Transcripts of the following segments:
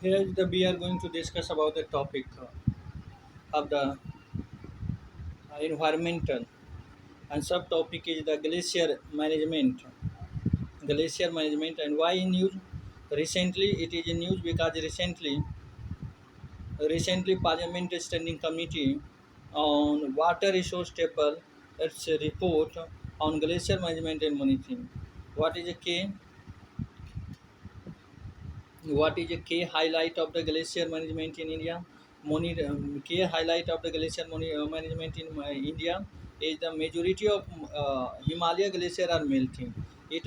Here we are going to discuss about the topic of the environmental and subtopic is the glacier management and why in news. Recently, it is in news because recently Parliament Standing Committee on Water Resource Table its report on glacier management and monitoring. What is a key? What is a key highlight of the glacier management in India? Key highlight of the management in India is the majority of Himalaya glacier are melting. ये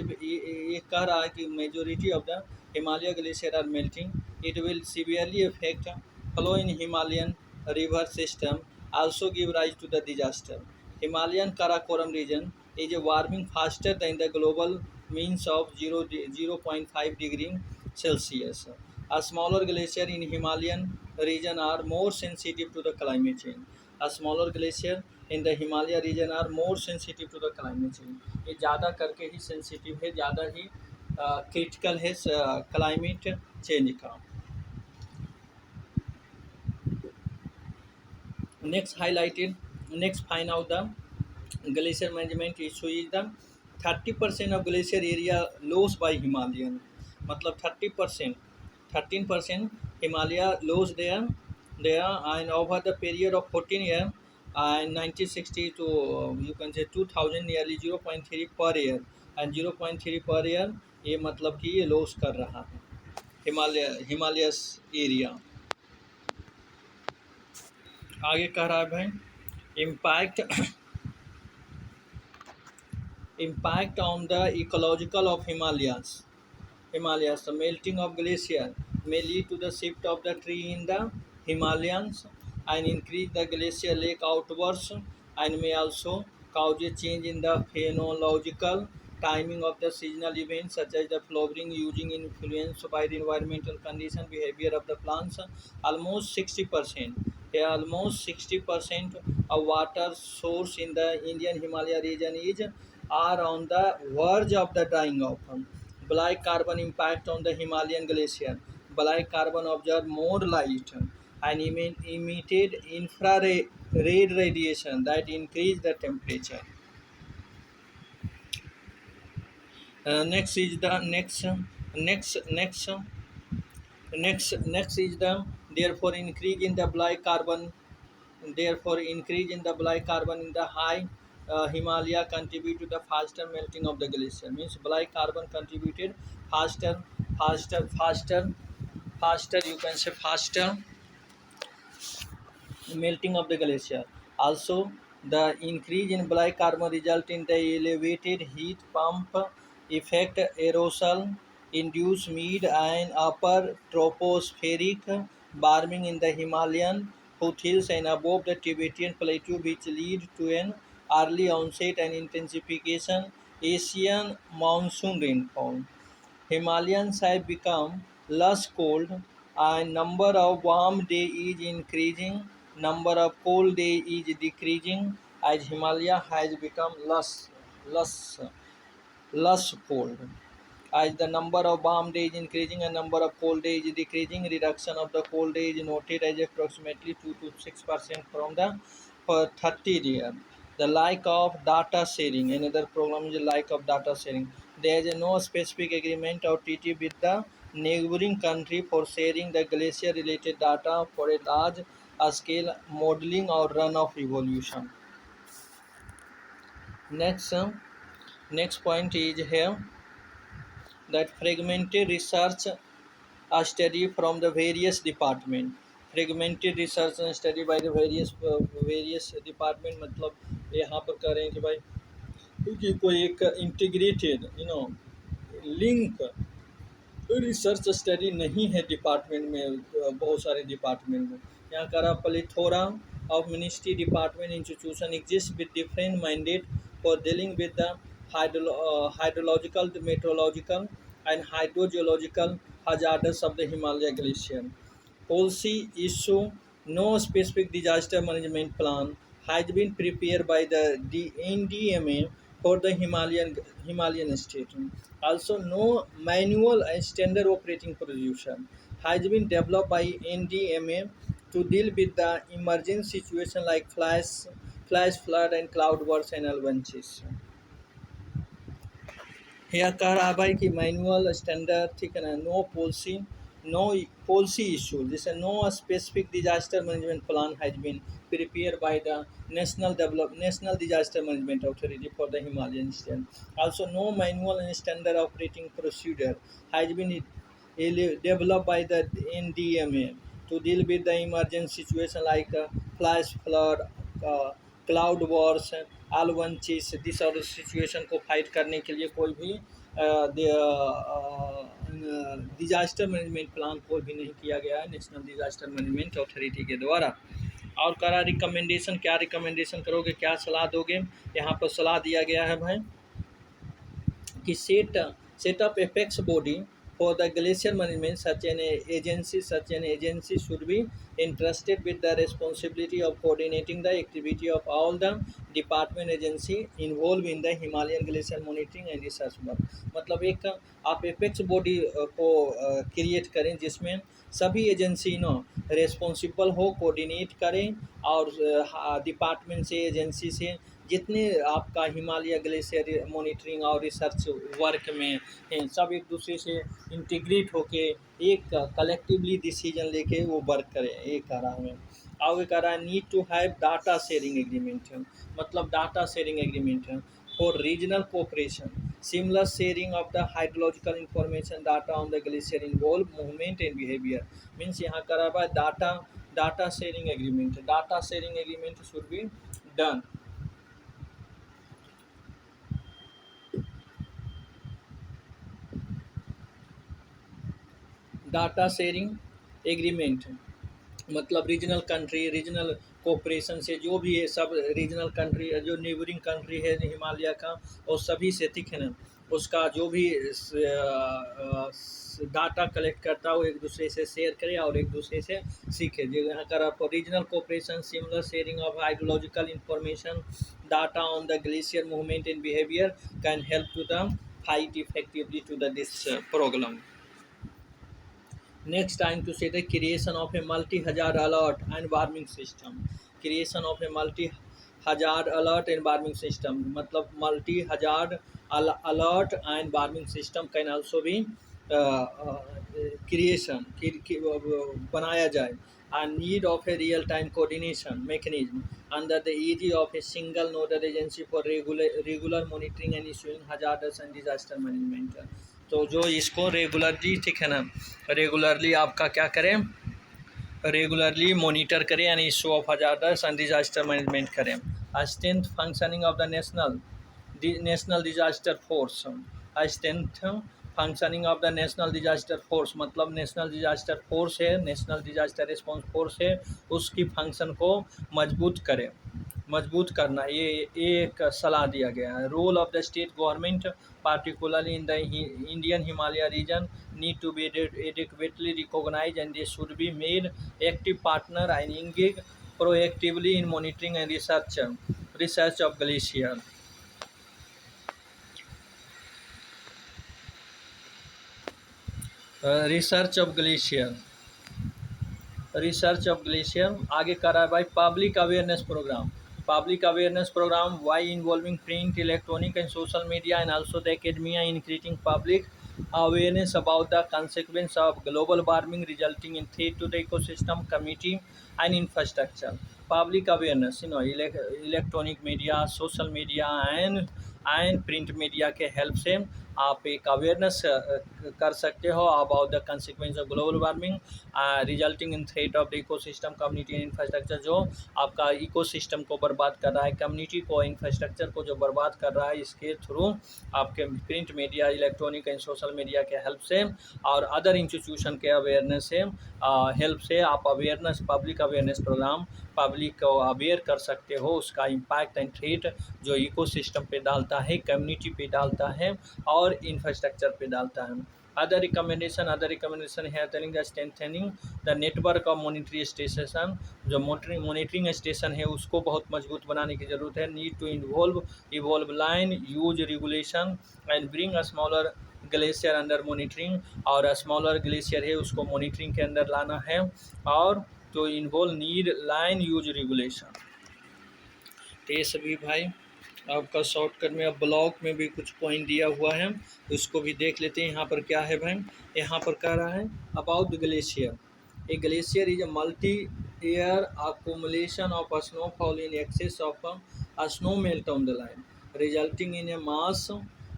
कह रहा है कि majority of the Himalaya glacier are melting. It will severely affect flow in Himalayan river system. Also give rise to the disaster. Himalayan Karakoram region is warming faster than the global means of 0.5 degree Celsius. A smaller glacier in Himalayan region are more sensitive to the climate change. A smaller glacier in the Himalaya region are more sensitive to the climate change. ये ज़्यादा करके ही sensitive है, ज़्यादा ही critical है climate change का. Next find out the glacier management issue is the 30% of glacier area lost by Himalayan. मतलब 30%, 13% Himalaya lost there and over the period of 14 years and 1960 to you can say 2000 nearly 0.3 per year and 0.3 per year ये मतलब कि ये loss कर रहा है Himalayas area. आगे कह रहा है भाई impact impact on the ecological of Himalayas. The melting of glacier may lead to the shift of the tree in the Himalayas and increase the glacier lake outwards and may also cause a change in the phenological timing of the seasonal events such as the flowering using influenced by the environmental condition behavior of the plants. Almost 60%. Yeah, almost 60% of water source in the Indian Himalaya region is are on the verge of the drying off. Black carbon impact on the Himalayan glacier. Black carbon observed more light and emitted infrared radiation that increase the temperature. Next is the next is the therefore increase in the black carbon. Therefore, increase in the black carbon in the high Himalaya contribute to the faster melting of the glacier. Means black carbon contributed faster, faster. You can say faster melting of the glacier. Also, the increase in black carbon result in the elevated heat pump effect aerosol induce mid and upper tropospheric warming in the Himalayan foothills and above the Tibetan plateau which lead to an early onset and intensification Asian monsoon rainfall. Himalayans have become less cold and number of warm days is increasing, number of cold days is decreasing as Himalaya has become less cold. As the number of warm days is increasing and number of cold days is decreasing, reduction of the cold days is noted as approximately 2 to 6% from the per 30 year. The lack of data sharing, another problem is the lack of data sharing. There is no specific agreement or treaty with the neighboring country for sharing the glacier related data for a large scale modeling or runoff evolution. Next, next point is here that fragmented research a study from the various department. Fragmented research and study by the various department मतलब यहाँ पर कह रहे हैं कि भाई क्योंकि कोई एक इंटीग्रेटेड लिंक रिसर्च स्टडी नहीं है डिपार्टमेंट में बहुत सारे डिपार्टमेंट में. यहाँ कह रहा plethora of ministry department institution exist with different mandate for dealing with the hydrological, meteorological, and hydrogeological hazards of the Himalaya glacier. Policy issue: no specific disaster management plan has been prepared by the NDMA for the Himalayan state. Also, no manual and standard operating procedure has been developed by NDMA to deal with the emergency situation like flash flood and cloudbursts and avalanches. यहाँ कह रहा है भाई कि manual standard, ठीक है ना, no policy issue, जैसे no specific disaster management plan has been prepared by the National Disaster Management Authority for the Himalayan region. Also, no manual and standard operating procedure has been developed by the NDMA to deal with the emergency situation like flash flood, uh, cloud wars, आलवंचिस, this और situation को fight करने के लिए कोई भी disaster management plan कोई भी नहीं किया गया है नेशनल डिजास्टर मैनेजमेंट अथॉरिटी के द्वारा। और करा रिकमेंडेशन, क्या रिकमेंडेशन करोगे, क्या सलाह दोगे? यहाँ पर सलाह दिया गया है भाई कि setup apex body for the glacier management. Such an agency should be entrusted with the responsibility of coordinating the activity of all the department agency involved in the Himalayan glacier monitoring and research work. मतलब एक आप apex body को create करें जिसमें सभी agency responsible हो, coordinate करें और डिपार्टमेंट से, एजेंसी से जितने आपका हिमालय ग्लेशियर मॉनिटरिंग और रिसर्च वर्क में हैं, सब एक दूसरे से इंटीग्रेट होके एक कलेक्टिवली डिसीजन लेके वो वर्क करें। एक कह रहा है और कह रहा है need to have data sharing agreement है, मतलब डाटा शेयरिंग एग्रीमेंट है for regional cooperation, seamless sharing of the hydrological information data on the glacier involve movement and behavior. Means यहाँ करा हुआ data sharing agreement, data sharing agreement should be done. Data sharing agreement मतलब regional country, regional cooperation से जो भी है, सब regional country जो नेबरिंग कंट्री है हिमालय का और सभी से, ठीक है ना, उसका जो भी डाटा कलेक्ट करता है वो एक दूसरे से शेयर करे और एक दूसरे से सीखे। जो यहाँ कर आपको regional cooperation, similar sharing of hydrological information, data on the glacier movement and behaviour can help to the fight effectively to the this problem. Next time to say the creation of a multi-hazard alert and warming system. Creation of a multi-hazard alert and warming system. मतलब multi-hazard alert and warming system can also be creation बनाया जाए. And need of a real-time coordination mechanism under the aegis of a single nodal agency for regular monitoring and issuing hazardous and disaster management. तो जो इसको regularly, ठीक है ना, regularly आपका क्या करें, रेगुलरली मॉनिटर करें यानी issue of hazards and disaster management करें। Strength functioning of the national disaster force, strength functioning of the national disaster force मतलब नेशनल डिजास्टर फोर्स है, नेशनल डिजास्टर रिस्पॉन्स फोर्स है, उसकी फंक्शन को मजबूत करना, ये एक सलाह दिया गया है। Role of the state government particularly in the Indian Himalaya region need to be adequately recognized and they should be made active partner and engage proactively in monitoring and research of glacier. Research of glacier आगे कर रहा है भाई public awareness program why involving print, electronic and social media and also the academia in creating public awareness about the consequence of global warming resulting in threat to the ecosystem, community and infrastructure. Public awareness, electronic media, social media and print media के help से आप एक awareness कर सकते हो about the consequence of global warming resulting in threat of the ecosystem, community and infrastructure, जो आपका ecosystem को बर्बाद कर रहा है, कम्युनिटी को, इंफ्रास्ट्रक्चर को जो बर्बाद कर रहा है, इसके थ्रू आपके print media, electronic and social media के हेल्प से और अदर इंस्टीट्यूशन के अवेयरनेस से हेल्प से आप awareness, public awareness programme public को अवेयर कर सकते हो उसका इम्पैक्ट एंड थ्रेट जो इकोसिस्टम पे डालता है, कम्युनिटी पे डालता है और इंफ्रास्ट्रक्चर पे डालता है। अदर रिकमेंडेशन है telling the strengthening the network of monitoring station, जो मॉनिटरिंग स्टेशन है उसको बहुत मजबूत बनाने की ज़रूरत है। Need to evolve line use regulation and bring a smaller glacier under monitoring, और स्मॉलर ग्लेशियर है उसको मॉनिटरिंग के अंदर लाना है, और तो involve need line use regulation. तो ये सभी भाई आपका शॉर्टकट में, अब ब्लॉक में भी कुछ पॉइंट दिया हुआ है, उसको भी देख लेते हैं। यहाँ पर क्या है भाई, यहाँ पर कह रहा है about the glacier. A glacier is a multi year accumulation of snowfall in excess of snow melt on the line, resulting in A mass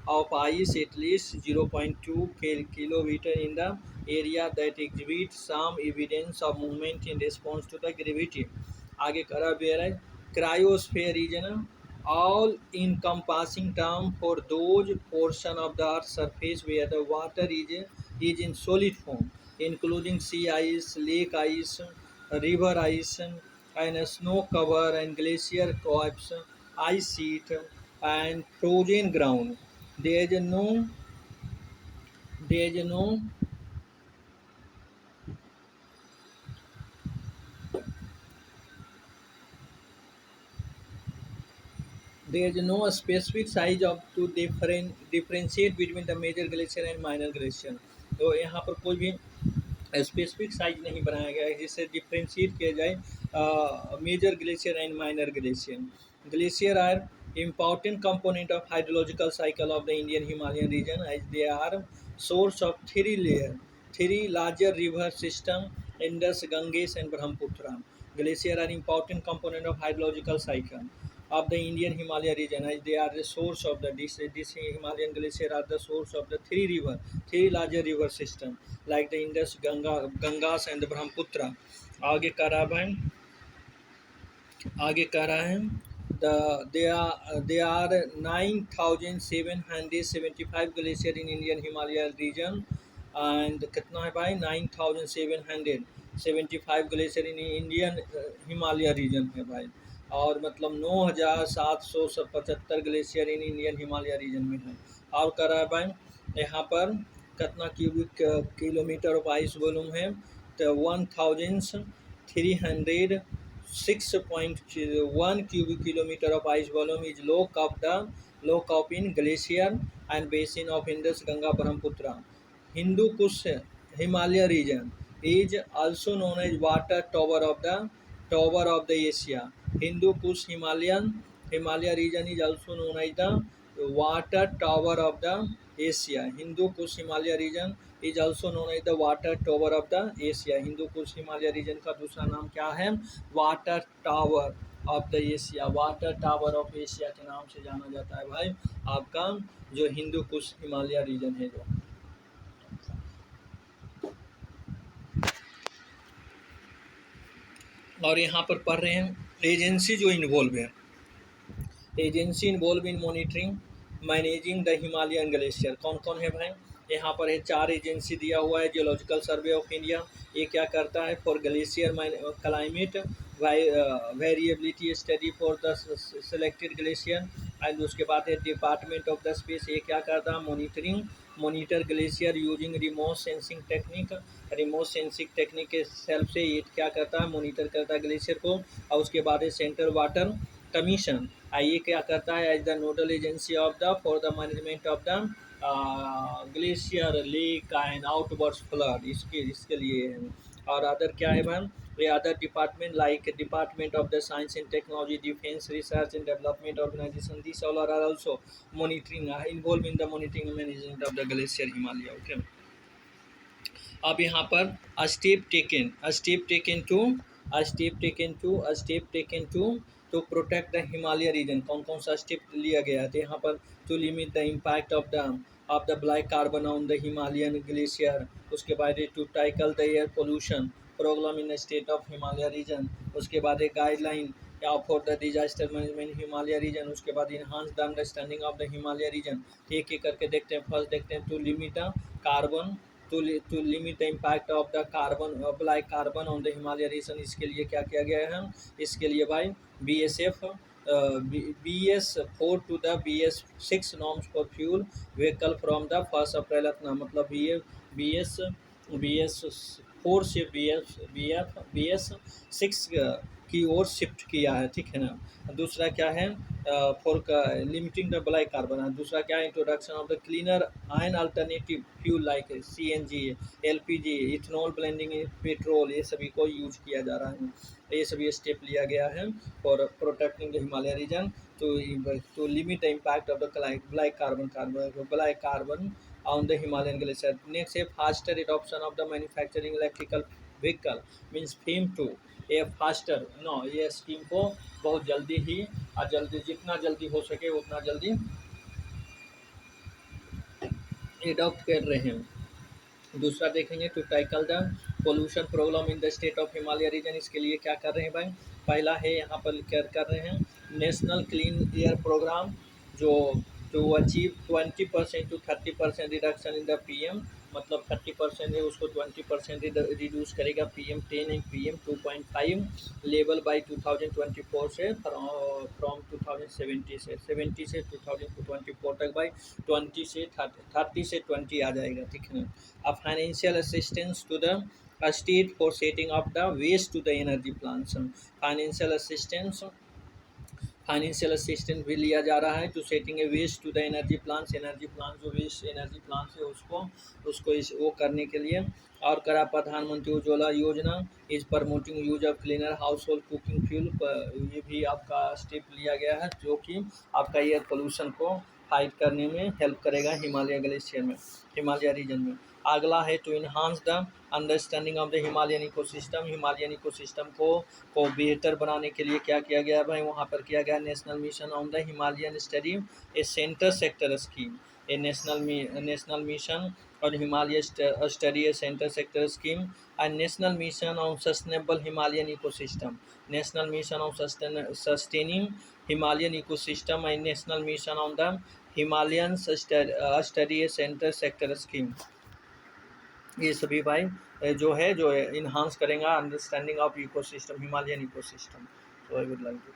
of ice at least 0.2 kilometer in the area that exhibits some evidence of movement in response to the gravity। आगे करा बेर है cryosphere is an all encompassing term for those portion of the earth's surface where the water is in solid form, including sea ice, lake ice, river ice, and snow cover and glacier caps, ice sheet, and frozen ground। There is no there is no there is no specific size of to differentiate between the major glacier and minor glacier। तो यहाँ पर कोई भी specific size नहीं बनाया गया है जिससे डिफ्रेंशिएट किया जाए major glacier and minor glacier. Glacier are important component of hydrological cycle of the Indian Himalayan region, as they are source of three larger river system, Indus, Ganges and Brahmaputra। Glacier are important component of hydrological cycle of the Indian Himalayan region, as they are the source of this Himalayan glacier are the source of the three larger river system like the Indus, Gangas and the Brahmaputra। आगे कह रहा है there are 9,775 glacier in Indian Himalayan region, and कितना है भाई 9,775 glacier in Indian Himalaya region है भाई, और मतलब 9,775 glacier in Indian Himalaya region में है। और कह रहा है भाई यहाँ पर कितना cubic kilometre of ice volume है, तो 1,306.1 cubic kilometer of ice volume is low cup in glacier and basin of Indus, Ganga, Brahmaputra। Hindu Kush Himalaya region is also known as water tower of the Asia। Hindu Kush Himalaya region is also known as the water tower of the Asia। Hindu Kush Himalaya region is also known as the water tower of the Asia। Hindu Kush Himalaya region का दूसरा नाम क्या है, water tower of the Asia. Water tower of Asia के नाम से जाना जाता है भाई आपका जो हिंदू कुश हिमालय रीजन है जो। और यहाँ पर पढ़ रहे हैं एजेंसी जो इन्वॉल्व है, agency involve in monitoring managing the Himalayan glacier. कौन कौन है भाई, यहाँ पर है 4 एजेंसी दिया हुआ है। जियोलॉजिकल सर्वे ऑफ इंडिया, ये क्या करता है for glacier climate variability study for the selected glacier. And उसके बाद है डिपार्टमेंट ऑफ द स्पेस, ये क्या करता है monitor glacier using remote sensing technique. Remote sensing technique के हेल्प से ये क्या करता है मॉनिटर करता है ग्लेशियर को। और उसके बाद है सेंट्रल वाटर कमीशन, ये क्या करता है as the nodal agency of the for the management of the glacier lake and outwards flood, इसके लिए है। और अदर क्या है मैम, ये other department like department of the science and technology, defence research and development organisation, this all are also monitoring involve in the monitoring management of the glacier Himalaya. Okay, अब यहाँ पर step taken to protect the Himalaya region. कौन कौन सा step लिया गया है, तो यहाँ पर to limit the impact of the black carbon on the Himalayan glacier. उसके बाद to tackle the air pollution problem in the state of Himalaya region. उसके बाद एक guideline for the disaster management Himalaya region. उसके बाद enhance the understanding of the Himalaya region. एक एक करके देखते हैं। फर्स्ट देखते हैं to limit the carbon to limit the impact of the black carbon on the Himalaya region। इसके लिए क्या किया गया है, इसके लिए भाई BS4 to the BS6 norms for fuel vehicle from the 1 अप्रैल अपना मतलब BS4 से BS6 की ओर शिफ्ट किया है, ठीक है ना। दूसरा क्या है, for limiting the black carbon है। दूसरा क्या है, introduction of the cleaner ion alternative fuel like CNG, LPG, ethanol blending petrol, ये सभी को यूज किया जा रहा है। ये सभी स्टेप लिया गया है for protecting the Himalaya region to limit the impact of the black carbon on the Himalayan glacier. Next, a faster adoption of the manufacturing electrical vehicle means FAME2, ये फास्टर नो, ये स्कीम को बहुत जल्दी ही और जल्दी जितना जल्दी हो सके उतना जल्दी एडॉप्ट कर रहे हैं। दूसरा देखेंगे, to tackle the pollution problem in the state of Himalaya region, इसके लिए क्या कर रहे हैं भाई। पहला है यहाँ पर क्या कर रहे हैं, नेशनल क्लीन एयर प्रोग्राम, जो to achieve 20% to 30% reduction in the PM, मतलब 30% है उसको 20% रिड्यूस करेगा PM10 and PM2.5 level by 2024 से, फ्रॉम 2070 से 70 से 2024 तक भाई 20 से 30 से 20 आ जाएगा, ठीक है ना। A financial assistance to the state for setting up the waste to the energy plants. Financial assistance भी लिया जा रहा है to setting a waste to the energy plants, energy plant जो वेस्ट एनर्जी प्लांट्स है उसको वो करने के लिए। और करा प्रधानमंत्री उज्ज्वला योजना is promoting use of cleaner house hold cooking fuel, ये भी आपका स्टेप लिया गया है जो कि आपका एयर पोल्यूशन को फाइट करने में हेल्प करेगा हिमालय ग्लेशियर में, हिमालय रीजन में। अगला है to enhance the understanding of the Himalayan ecosystem, Himalayan ecosystem को बेहतर बनाने के लिए क्या किया गया भाई, वहाँ पर किया गया national mission on the Himalayan study a centre sector scheme, a national mission और Himalaya study a centre sector scheme and national mission on sustainable Himalayan ecosystem, national mission on sustaining Himalayan ecosystem and national mission on the Himalayan study a centre sector scheme. ये सभी भाई जो enhance करेगा understanding of ecosystem, Himalayan ecosystem. तो I would like to